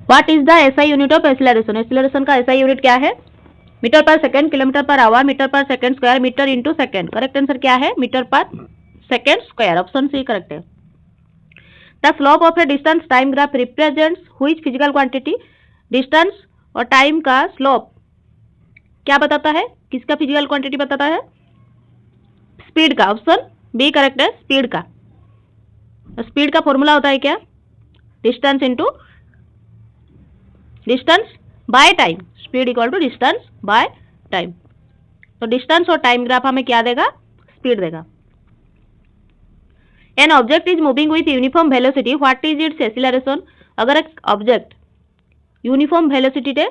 What is the SI unit of acceleration? Acceleration का SI unit क्या है? Metre per second, kilometre per hour, metre per second square, metre into second. Correct answer क्या है? Metre per second square. Option C correct है। The slope of a distance time graph represents which physical quantity? Distance और time का slope क्या बताता है? किसका physical quantity बताता है? स्पीड का। ऑप्शन बी करेक्ट है, स्पीड का। स्पीड का फॉर्मूला होता है क्या? Distance into distance by time. Speed equal to distance by time. तो डिस्टेंस और टाइम ग्राफ हमें क्या देगा? स्पीड देगा। An object is moving with uniform velocity, what is its acceleration? अगर एक ऑब्जेक्ट यूनिफॉर्म वेलोसिटी से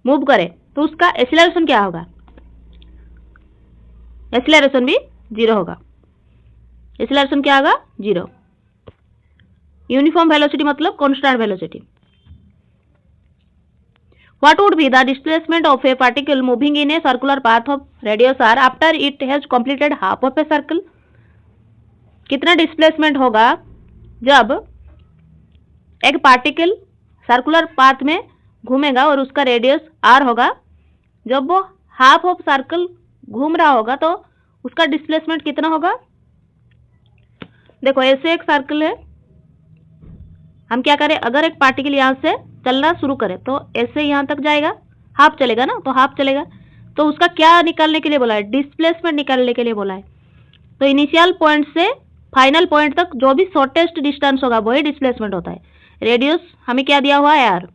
मूव करे तो उसका एक्सीलरेशन क्या होगा? एक्सीलरेशन भी जीरो होगा। एक्सीलरेशन क्या होगा? जीरो। यूनिफॉर्म वेलोसिटी मतलब constant velocity. What would be the displacement of a particle moving in a circular path of radius r after it has completed half of a circle? कितना displacement होगा जब एक particle circular path में घूमेगा और उसका radius r होगा? जब वो हाफ ऑफ सर्कल घूम रहा होगा तो उसका डिस्प्लेसमेंट कितना होगा? देखो ऐसे एक सर्कल है, हम क्या करें? अगर एक पार्टिकल यहाँ से चलना शुरू करे तो ऐसे यहाँ तक जाएगा, हाफ चलेगा ना, तो हाफ चलेगा। तो उसका क्या निकालने के लिए बोला है? डिस्प्लेसमेंट निकालने के लिए बोला है। तो इनिशियल पॉइंट से फाइनल पॉइंट तक जो भी शॉर्टेस्ट डिस्टेंस होगा वही डिस्प्लेसमेंट होता है। रेडियस हमें क्या दिया हुआ है? आर।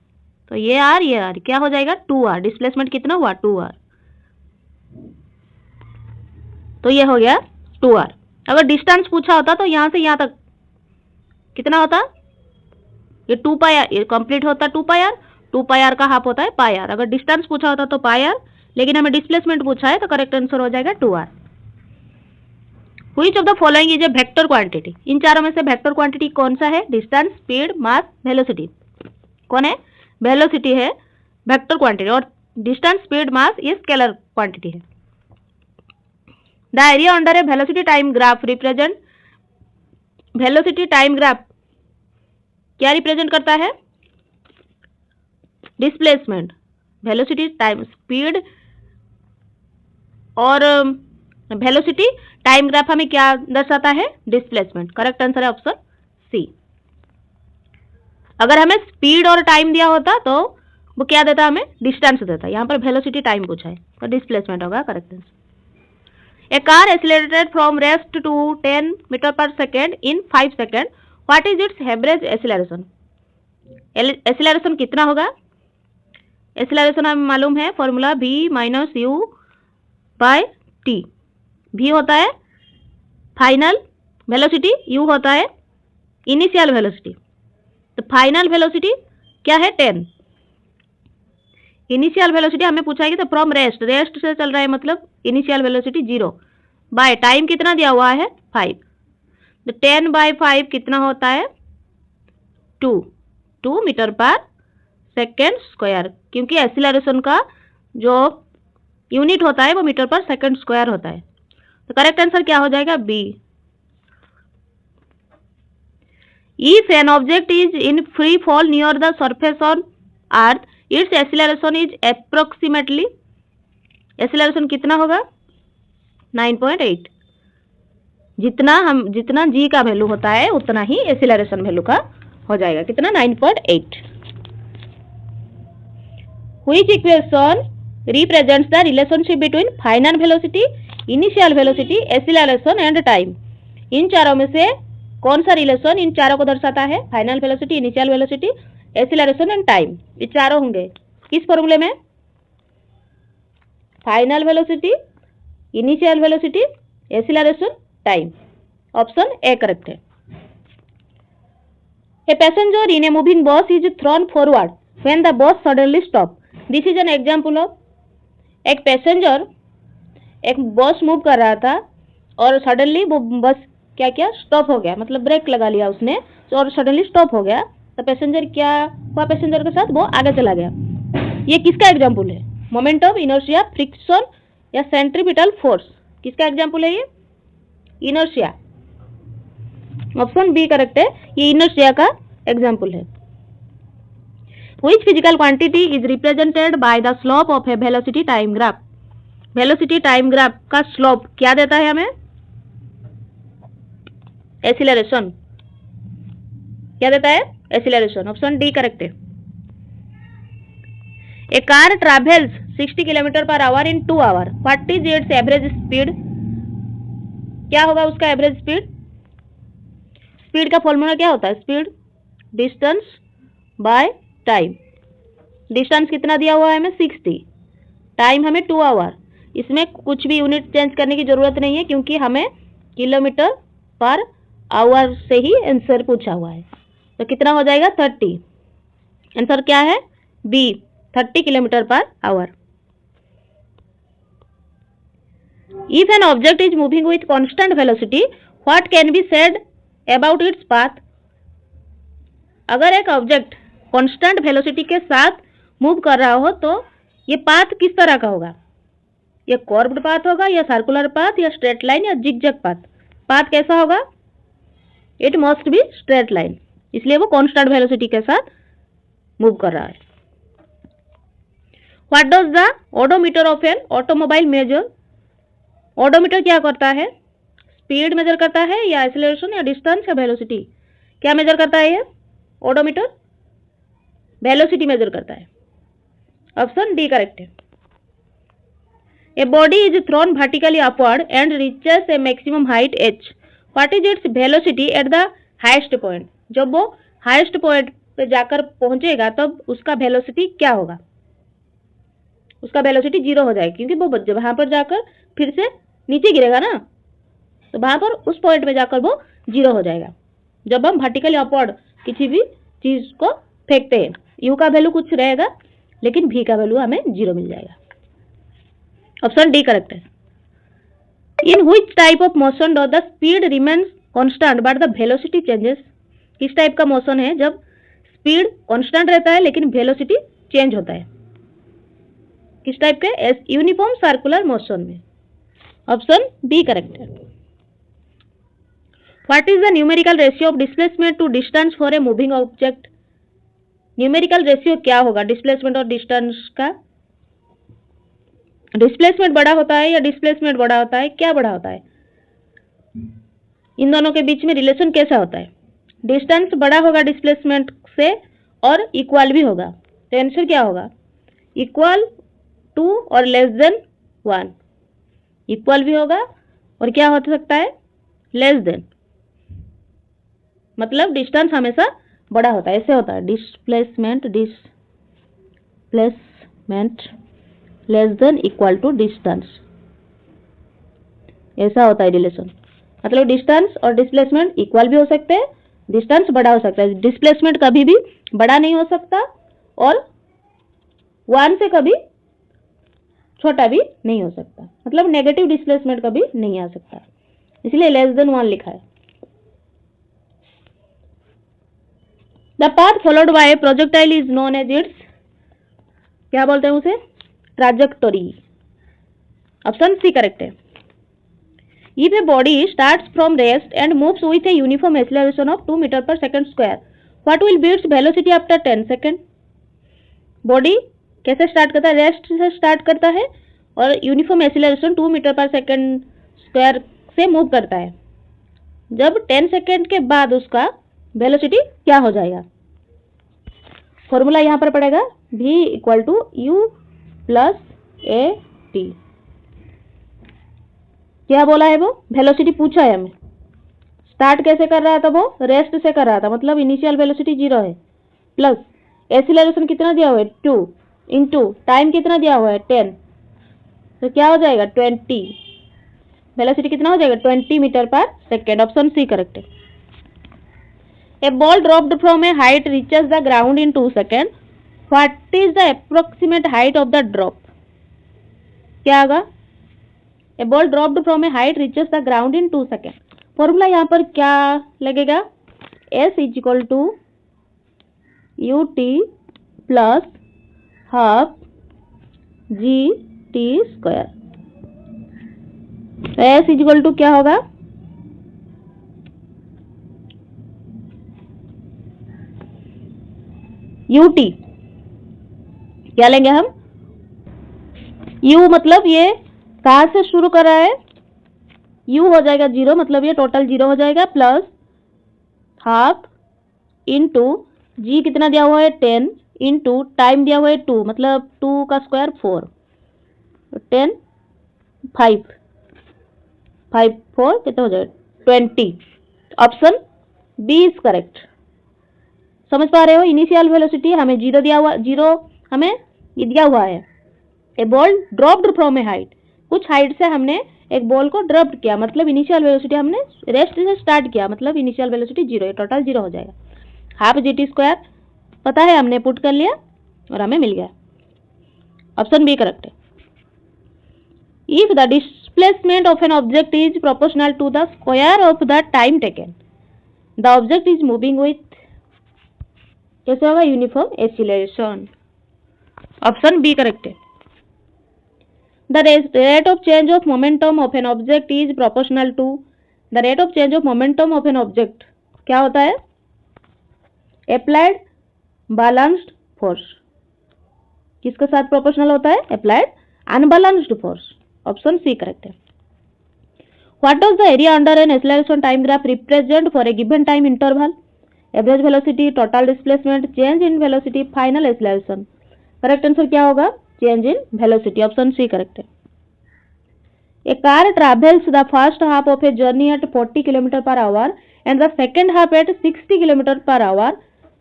तो ये आर क्या हो जाएगा? 2r। डिस्प्लेसमेंट कितना हुआ? 2r। तो ये हो गया 2r। अगर डिस्टेंस पूछा होता तो यहाँ से यहाँ तक कितना होता? ये 2 पाई आर, ये कंप्लीट होता 2 पाई आर। 2 पाई आर का हाफ होता है पाई आर। अगर डिस्टेंस पूछा होता तो पाई आर, लेकिन हमें डिस्प्लेसमेंट पूछा है तो करेक्ट आंसर हो जाएगा 2r। Which of the following is a vector quantity? इन चारों में से वेक्टर क्वांटिटी कौन सा है? Distance, speed, mass, velocity. कौन है? वेलोसिटी है वेक्टर क्वांटिटी और डिस्टेंस, स्पीड, मास ये स्केलर क्वांटिटी है। The area under a velocity time graph represent, velocity time graph क्या रिप्रेजेंट करता है? डिस्प्लेसमेंट। वेलोसिटी टाइम स्पीड और वेलोसिटी टाइम ग्राफ हमें क्या दर्शाता है? डिस्प्लेसमेंट। करेक्ट आंसर है ऑप्शन सी। अगर हमें स्पीड और टाइम दिया होता तो वो क्या देता? हमें डिस्टेंस देता। यहाँ पर वेलोसिटी टाइम पूछा है तो डिस्प्लेसमेंट होगा correct answer. A car accelerated from rest to 10 metre per second in 5 second, what is its average acceleration? Acceleration कितना होगा? एक्सीलरेशन हमें मालूम है formula v minus u by t. v होता है फाइनल वेलोसिटी, u होता है इनिशियल वेलोसिटी। तो फाइनल वेलोसिटी क्या है? 10। इनिशियल वेलोसिटी हमें पूछा है कि तो फ्रॉम रेस्ट, रेस्ट से चल रहा है मतलब इनिशियल वेलोसिटी 0 बाय टाइम कितना दिया हुआ है? 5। तो 10 बाय 5 कितना होता है? 2 मीटर पर सेकेंड स्क्वायर, क्योंकि एक्सीलरेशन का जो यूनिट होता है वो मीटर पर सेकेंड स्क्वायर होता है। तो करेक्ट आंसर क्या हो जाएगा? B. If an object is in free fall near the surface on earth, its acceleration is approximately, acceleration कितना होगा? 9.8। जितना जी का वैल्यू होता है उतना ही एक्सीलरेशन वैल्यू का हो जाएगा। कितना? 9.8। Which equation represents the relationship between final velocity, initial velocity, acceleration and time? इन चारों में से कौन सा रिलेशन इन चारों को दर्शाता है? Final velocity, initial velocity, acceleration and time. ये चारों होंगे किस फॉर्मूले में? Final velocity, initial velocity, acceleration, time. Option A correct है। A passenger in a moving bus is thrown forward when the bus suddenly stop, this is an example of. एक passenger, एक bus move कर रहा था और suddenly वो बस क्या किया? स्टॉप हो गया, मतलब ब्रेक लगा लिया उसने और सडनली स्टॉप हो गया। तो पैसेंजर क्या हुआ? पैसेंजर के साथ वो आगे चला गया। ये किसका एग्जांपल है? मोमेंट ऑफ इनर्शिया, फ्रिक्शन या सेंट्रीपिटल फोर्स? किसका एग्जांपल है ये? इनर्शिया। ऑप्शन बी करेक्ट है, ये इनर्शिया का एग्जांपल है। Which physical quantity is represented by the slope of a velocity time graph? Velocity time graph का स्लोप क्या देता है हमें? एक्सीलरेशन। क्या देता है? एक्सीलरेशन। ऑप्शन डी करेक्ट है। A car travels 60 kilometre per hour in 2 hour. What is its average speed? क्या होगा उसका एवरेज स्पीड? स्पीड का फॉर्मूला क्या होता है? Speed distance by time. Distance कितना दिया हुआ है हमें? 60। टाइम हमें 2 आवर। इसमें कुछ भी यूनिट चेंज करने की जरूरत नहीं है क्योंकि हमें किलोमीटर पर आवर से ही आंसर पूछा हुआ है। तो कितना हो जाएगा? 30। आंसर क्या है? B, 30 kilometre per hour. If an object is moving with constant velocity what can be said about its path? अगर एक ऑब्जेक्ट कांस्टेंट वेलोसिटी के साथ मूव कर रहा हो तो ये पाथ किस तरह का होगा? ये कर्व्ड पाथ होगा या सर्कुलर पाथ या स्ट्रेट लाइन या जिगजैग पाथ? पाथ कैसा होगा? It must be straight line, इसलिए वो कांस्टेंट वेलोसिटी के साथ मूव कर रहा है। What does the odometer of an automobile measure? Odometer क्या करता है? स्पीड मेजर करता है या एक्सीलरेशन या डिस्टेंस या वेलोसिटी? क्या मेजर करता है ये ओडोमीटर? वेलोसिटी मेजर करता है। ऑप्शन डी करेक्ट है। A body is thrown vertically upward and reaches a maximum height h. What is its velocity at the highest point? जब वो हाईएस्ट पॉइंट पे जाकर पहुंचेगा तब उसका वेलोसिटी क्या होगा? उसका वेलोसिटी 0 हो जाएगा क्योंकि वो जब वहां पर जाकर फिर से नीचे गिरेगा ना, तो वहां पर उस पॉइंट पे जाकर वो 0 हो जाएगा। जब हम वर्टिकली अपवर्ड किसी भी चीज को फेंकते हैं, यू का वैल्यू कुछ रहेगा लेकिन भी का वैल्यू हमें 0 मिल जाएगा। ऑप्शन डी करेक्ट है। In which type of motion does the speed remains constant but the velocity changes? किस टाइप का मोशन है जब स्पीड कांस्टेंट रहता है लेकिन वेलोसिटी चेंज होता है? किस टाइप के? यूनिफॉर्म सर्कुलर मोशन में। ऑप्शन बी करेक्ट है। What is the numerical ratio of displacement to distance for a moving object? Numerical ratio क्या होगा डिस्प्लेसमेंट और डिस्टेंस का? डिस्प्लेसमेंट बड़ा होता है या डिस्प्लेसमेंट बड़ा होता है? क्या बड़ा होता है? इन दोनों के बीच में रिलेशन कैसा होता है? डिस्टेंस बड़ा होगा डिस्प्लेसमेंट से और इक्वल भी होगा, तो आंसर क्या होगा? इक्वल टू और लेस देन 1। इक्वल भी होगा और क्या हो सकता है? Less than. मतलब डिस्टेंस हमेशा बड़ा होता है, ऐसे होता है displacement less than equal to distance, ऐसा होता है रिलेशन। मतलब डिस्टेंस और डिस्प्लेसमेंट इक्वल भी हो सकते हैं, डिस्टेंस बड़ा हो सकता है। डिस्प्लेसमेंट कभी भी बड़ा नहीं हो सकता और 1 से कभी छोटा भी नहीं हो सकता, मतलब नेगेटिव डिस्प्लेसमेंट कभी नहीं आ सकता, इसलिए लेस देन 1 लिखा है। The path followed by projectile is known as its, क्या बोलते हैं उसे? ट्रैजेक्टोरी। ऑप्शन सी करेक्ट है। If a body starts from rest and moves with a uniform acceleration of 2 meter per second square, what will be its velocity after 10 second? Body कैसे start करता है? Rest से start करता है और uniform acceleration 2 metre per second square से move करता है। जब 10 सेकंड के बाद उसका वेलोसिटी क्या हो जाएगा? फॉर्मूला यहाँ पर पड़ेगा v equal to u plus a t. क्या बोला है वो? वेलोसिटी पूछा है हमें। स्टार्ट कैसे कर रहा था वो? रेस्ट से कर रहा था, मतलब इनिशियल वेलोसिटी 0 है, प्लस एक्सीलरेशन कितना दिया हुआ है? 2 इंटू टाइम कितना दिया हुआ है? 10, तो क्या हो जाएगा? 20। वेलोसिटी कितना हो जाएगा? 20 metre per second. Option C correct है। A ball dropped from a height reaches the ground in 2 second, what is the approximate height of the drop? क्या होगा? A ball dropped from a height reaches the ground in 2 second. Formula यहाँ पर क्या लगेगा? S is equal to u t plus half g t square. S is equal to क्या होगा? U T क्या लेंगे हम, u मतलब ये कहाँ से शुरू कर रहा है, u हो जाएगा 0, मतलब ये टोटल 0 हो जाएगा, प्लस हाफ इंटू g कितना दिया हुआ है 10 इंटू टाइम दिया हुआ है 2, मतलब 2 का स्क्वायर 4, 10 5 5 4 कितना हो जाएगा 20। Option B is correct. समझ पा रहे हो, इनिशियल वेलोसिटी हमें 0 दिया हुआ, 0 हमें ये दिया हुआ है, a ball dropped from a height, कुछ हाइट से हमने एक बॉल को ड्रॉप किया, मतलब इनिशियल वेलोसिटी हमने रेस्ट से स्टार्ट किया, मतलब इनिशियल वेलोसिटी 0, टोटल 0 हो जाएगा। हाफ जी टी स्क्वायर पता है, हमने पुट कर लिया और हमें मिल गया। ऑप्शन बी करेक्ट है। If the displacement of an object is proportional to the square of the time taken, the object is moving with, कैसे होगा, uniform acceleration. Option B correct है। The rate of change of momentum of an object is proportional to the rate of change of momentum of an object, क्या होता है, applied balanced force, किसके साथ proportional होता है, applied unbalanced force। Option C correct है। What does the area under an acceleration time graph represent for a given time interval? Average velocity, total displacement, change in velocity, final acceleration। Correct answer क्या होगा, change in velocity. Option C correct है। A car travels the first half of a journey at 40 kilometre per hour and the second half at 60 kilometre per hour,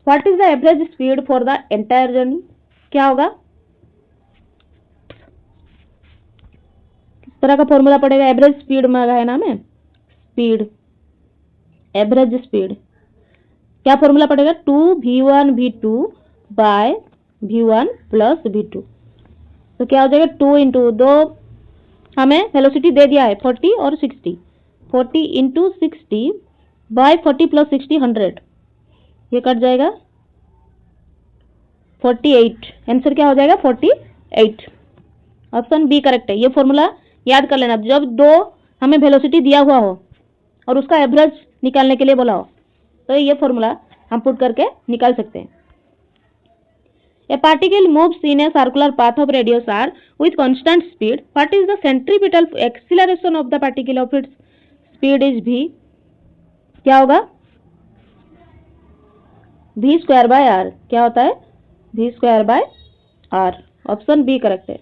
what is the average speed for the entire journey, क्या होगा, किस तरह का formula पड़ेगा, average speed मांगा है ना हमें, स्पीड, एवरेज स्पीड, क्या फॉर्मूला पड़ेगा, 2v1 v2 bye v1 plus v2, तो क्या हो जाएगा 2 इंटू, दो हमें वेलोसिटी दे दिया है 40 और 60, 40 इंटू 60 बाय 40 प्लस 60 100, ये कट जाएगा 48, आंसर क्या हो जाएगा 48। ऑप्शन बी करेक्ट है। ये फॉर्मूला याद कर लेना, जब दो हमें वेलोसिटी दिया हुआ हो और उसका एवरेज निकालने के लिए बोला हो, तो ये फॉर्मूला हम पुट करके निकाल सकते हैं। A particle moves in a circular path of radius r with constant speed. What is the centripetal acceleration of the particle of its speed is v, क्या होगा, v स्क्वायर बाय r, क्या होता है v square by r। Option B correct है।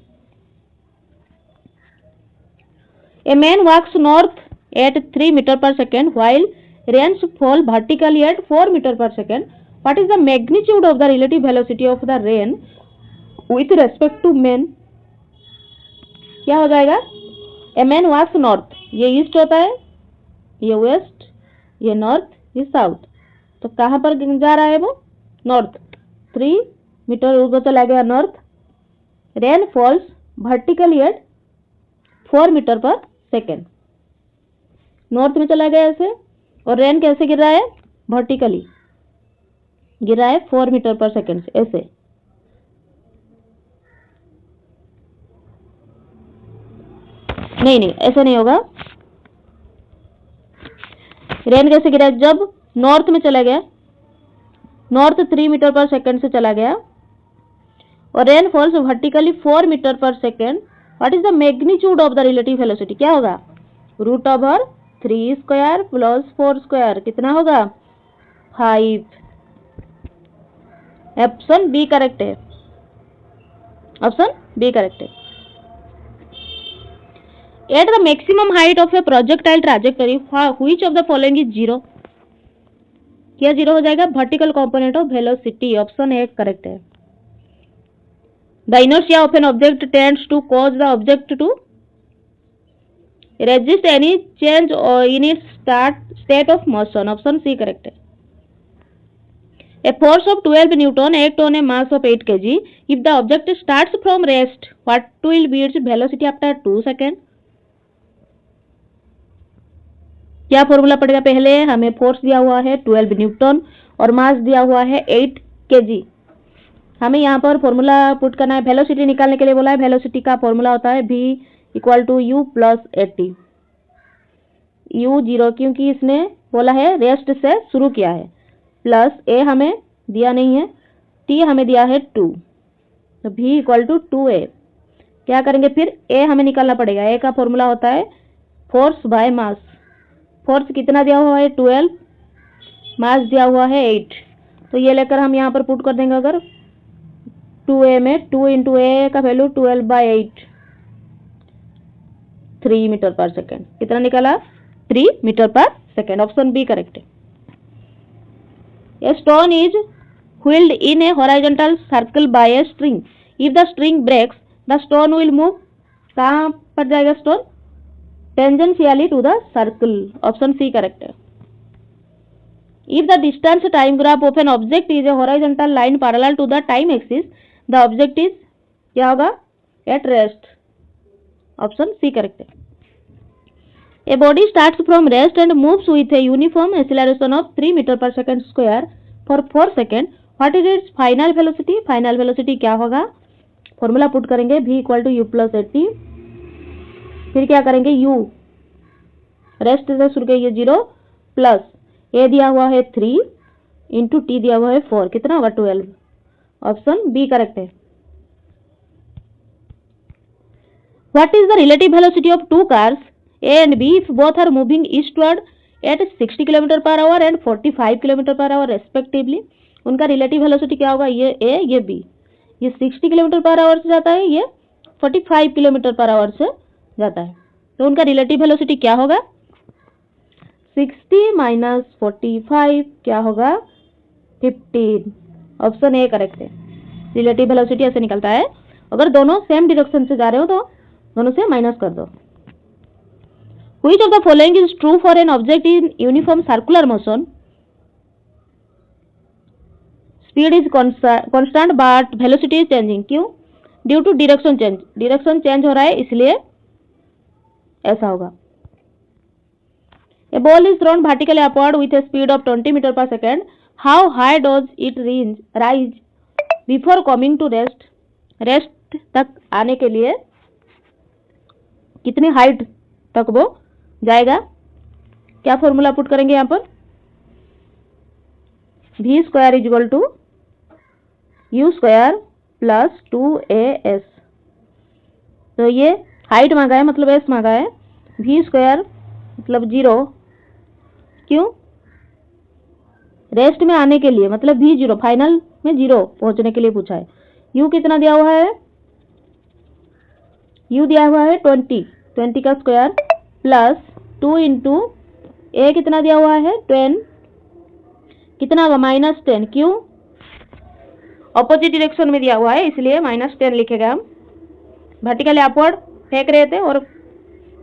A man walks north at 3 meter per second while rains fall vertically at 4 meter per second. What is the magnitude of the relative velocity of the rain with respect to man, क्या हो जाएगा, a man walks north, ये east होता है, ये waste, ये north, ये south, तो कहाँ पर जा रहा है वो, नॉर्थ, 3 मीटर ऊपर चला गया north, rain falls vertically at 4 metre per second, north में चला गया ऐसे, और रेन कैसे गिर रहा है, वर्टिकली गिर रहा है 4 मीटर पर सेकेंड से, ऐसे, नहीं ऐसे नहीं होगा, रेन कैसे गिरा, जब नॉर्थ में चला गया, नॉर्थ 3 मीटर पर सेकेंड से चला गया और rain falls vertically 4 metre per second, what is the magnitude of the relative velocity, क्या होगा, root over 3 square plus 4 square, कितना होगा 5। ऑप्शन बी करेक्ट है। ऑप्शन बी करेक्ट है। At the maximum height of a projectile trajectory which of the following is 0, क्या 0 हो जाएगा, vertical component of velocity. Option A correct है। The inertia of an object tends to cause the object to resist any change in its state of motion. Option C correct है। A force of 12 Newton act on a mass of 8 kg. If the object starts from rest, what will be its velocity after 2 seconds? क्या formula पड़ेगा, पहले हमें force दिया हुआ है 12 Newton और मास दिया हुआ है 8 kg। हमें यहाँ पर फॉर्मूला पुट करना है, वेलोसिटी निकालने के लिए बोला है। वेलोसिटी का फॉर्मूला होता है v equal to u plus 80, u 0 क्योंकि इसने बोला है रेस्ट से शुरू किया है, प्लस ए हमें दिया नहीं है, टी हमें दिया है 2, तो v इक्वल टू 2a। क्या करेंगे फिर, a हमें निकालना पड़ेगा। a का फॉर्मूला होता है फोर्स बाय मास। फोर्स कितना दिया हुआ है 12, मास दिया हुआ है 8। तो ये लेकर हम यहाँ पर पुट कर देंगे। अगर 2a में 2 इंटू ए का वैल्यू 12/8, 3 मीटर पर सेकेंड। कितना निकाला, 3 metre per second. Option B correct है। A stone is wheeled in a horizontal circle by a string. If the string breaks, the stone will move. कहाँ पर जाएगा stone, tangentially to the circle. Option C correct है। If the distance time graph of an object is a horizontal line parallel to the time axis, the object is क्या होगा, at rest। Option C correct है। A body starts from rest and moves with a uniform acceleration of 3 meter per second square for 4 seconds. What is its final velocity? Final velocity क्या होगा, formula put करेंगे v equal to u plus 80। फिर क्या करेंगे, u rest से शुरू के ये 0 प्लस a दिया हुआ है 3 इंटू t दिया हुआ है 4, कितना होगा 12। ऑप्शन बी करेक्ट है। What is the relative velocity of two cars A and B if both are moving eastward at 60 km per hour and 45 km per hour respectively? उनका रिलेटिव वेलोसिटी क्या होगा, ये A ये B। ये 60 km per hour से जाता है, ये 45 km पर आवर से जाता है। तो उनका रिलेटिव वेलोसिटी क्या होगा, 60 माइनस 45 क्या होगा 15। ऑप्शन ए करेक्ट है। रिलेटिव वेलोसिटी ऐसे निकलता है, अगर दोनों सेम डायरेक्शन से जा रहे हो तो दोनों से माइनस कर दो। Which of the following is true for an object in uniform circular motion? Speed is constant but velocity is changing। क्यों, due to direction change. Direction change हो रहा है इसलिए ऐसा होगा। A ball is thrown vertically upward with a speed of 20 meter per second. How high does it rise before coming to rest? Rest तक आने के लिए कितनी हाइट तक वो जाएगा। क्या फॉर्मूला पुट करेंगे यहाँ पर, v square is equal to u square plus 2as। तो ये हाइट मांगा है मतलब s मांगा है, v स्क्वायर मतलब 0। क्यों, रेस्ट में आने के लिए मतलब v 0, फाइनल में 0 पहुंचने के लिए पूछा है। u कितना दिया हुआ है, u दिया हुआ है 20 का स्क्वायर प्लस 2 इंटू ए कितना दिया हुआ है 10, कितना होगा -10। क्यों, ऑपोजिट डायरेक्शन में दिया हुआ है इसलिए -10 लिखेगा। हम वर्टिकली अपवर्ड फेंक रहे थे और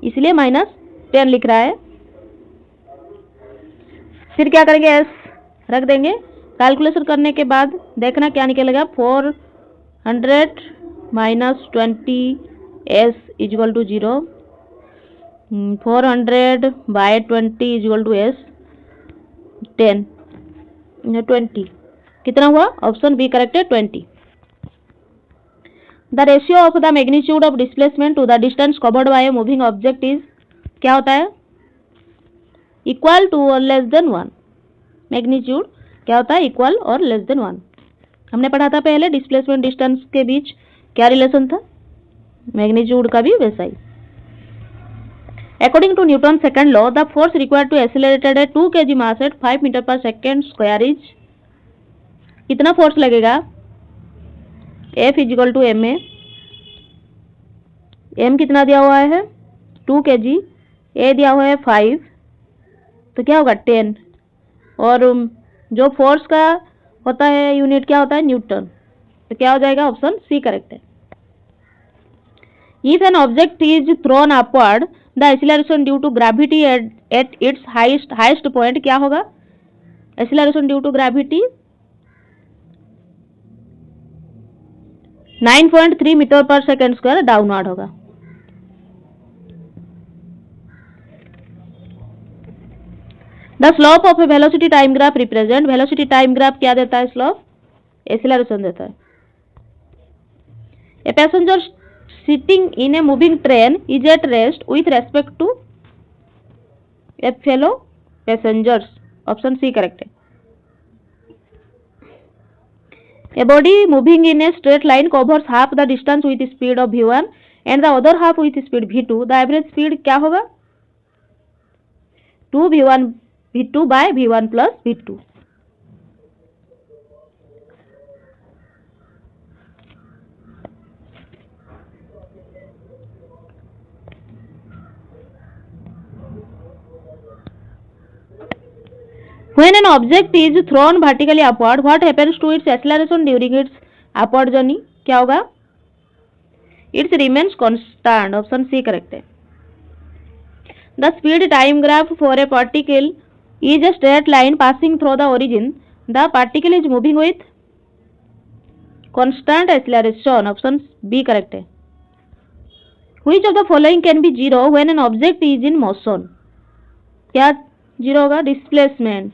इसलिए -10 लिख रहा है। फिर क्या करेंगे, एस रख देंगे। कैलकुलेशन करने के बाद देखना क्या निकलेगा, 400 minus 20s is equal to 0। 400 by 20 is equal to s 10 20 कितना हुआ, ऑप्शन बी करेक्ट है 20। The ratio of the magnitude of displacement to the distance covered by a moving object is क्या होता है, इक्वल टू और less than 1। Magnitude क्या होता है, इक्वल और लेस देन 1। हमने पढ़ा था पहले डिस्प्लेसमेंट डिस्टेंस के बीच क्या रिलेशन था, मैग्नीट्यूड का भी वैसा ही। According to Newton's second law, the force required to accelerate a 2 kg mass at 5 meter per second square is कितना फोर्स लगेगा, F is equal to m a. M कितना दिया हुआ है 2 kg, ए दिया हुआ है 5, तो क्या होगा 10। और जो फोर्स का होता है यूनिट क्या होता है, न्यूटन। तो क्या हो जाएगा, ऑप्शन सी करेक्ट है। If an object is thrown upward, the acceleration due to gravity at its highest point क्या होगा, acceleration due to gravity 9.3 metre per second square downward होगा। The slope of A velocity time graph represent, velocity time graph क्या देता है, slope acceleration देता है। A passenger sitting in a moving train is at rest with respect to a fellow passengers। Option C correct है। A body moving in a straight line covers half the distance with speed of v1 and the other half with speed v2. The average speed क्या होगा? 2 v1 v2 by v1 plus v2. When an object is thrown vertically upward, what happens to its acceleration during its upward journey? क्या होगा? It remains constant. Option C correct है. The speed time graph for a particle is a straight line passing through the origin. The particle is moving with constant acceleration. Option B correct है. Which of the following can be zero when an object is in motion? क्या zero होगा? Displacement.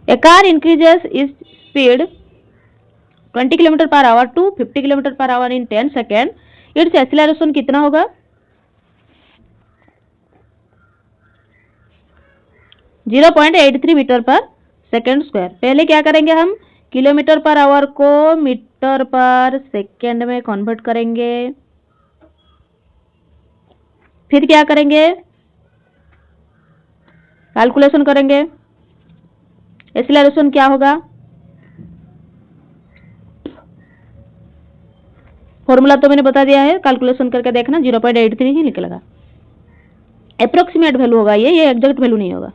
A car increases its speed 20 km per hour to 50 km per hour in 10 second. It's acceleration कितना होगा? 0.83 metre per second square. पहले क्या करेंगे हम? Kilometre per our को metre per second में कन्वर्ट करेंगे. फिर क्या करेंगे? कैलकुलेशन करेंगे. एक्सीलरेशन क्या होगा? फॉर्मूला तो मैंने बता दिया है, कैलकुलेशन करके देखना. 0.83 ही निकलेगा. अप्रोक्सीमेट वैल्यू होगा ये एग्जैक्ट वैल्यू नहीं होगा.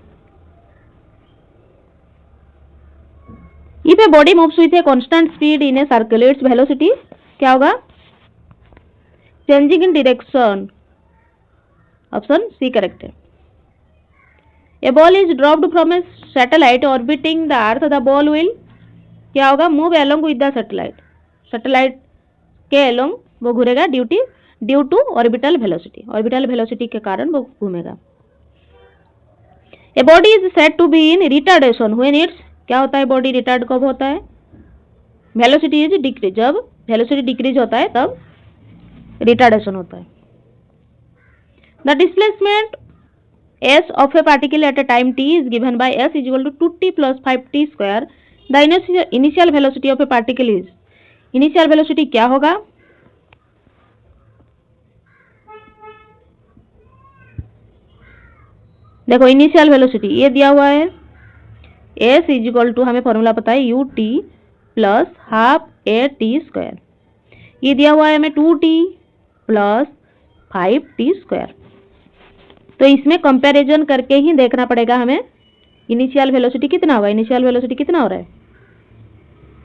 If a body moves with a constant speed in a circle, its velocity क्या होगा? Changing in direction. Option C correct है. A ball is dropped from a satellite orbiting the earth. The ball will क्या होगा? Move along with the satellite. Satellite के along वो घूरेगा due to orbital velocity. Orbital velocity के कारण वो घूमेगा. A body is said to be in retardation when its क्या होता है? बॉडी रिटार्ड कब होता है? Velocity is decrease. जब वेलोसिटी डिक्रीज होता है तब रिटार्डेशन होता है. The displacement s of a particle at a time t is given by s is equal to 2t plus 5t square. The initial velocity of a particle is. Initial velocity क्या होगा? देखो initial velocity ये दिया हुआ है. s is equal to हमें formula पता है ut plus half a t square. ये दिया हुआ है हमें 2t प्लस 5t स्क्वायर. तो इसमें कंपैरिजन करके ही देखना पड़ेगा हमें इनिशियल वेलोसिटी कितना होगा. इनिशियल वेलोसिटी कितना हो रहा है?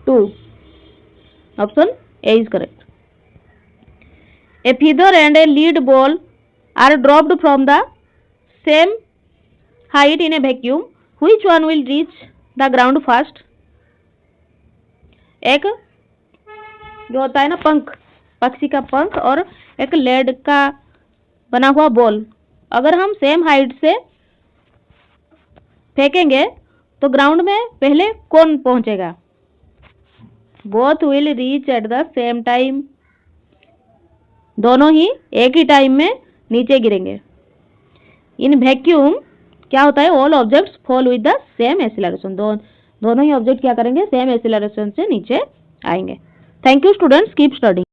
2. Option A is correct. A feather and a lead ball are dropped from the same height in a vacuum. Which one will reach the ground first? एक जो होता है ना पंख, पक्षी का पंख और एक लेड का बना हुआ बॉल, अगर हम सेम हाइट से फेंकेंगे तो ग्राउंड में पहले कौन पहुंचेगा? Both will reach at the same time. दोनों ही एक ही टाइम में नीचे गिरेंगे. इन वैक्यूम क्या होता है? All objects fall with the same acceleration. दोनों ही ऑब्जेक्ट क्या करेंगे? सेम एक्सीलरेशन से नीचे आएंगे. Thank you students, keep studying.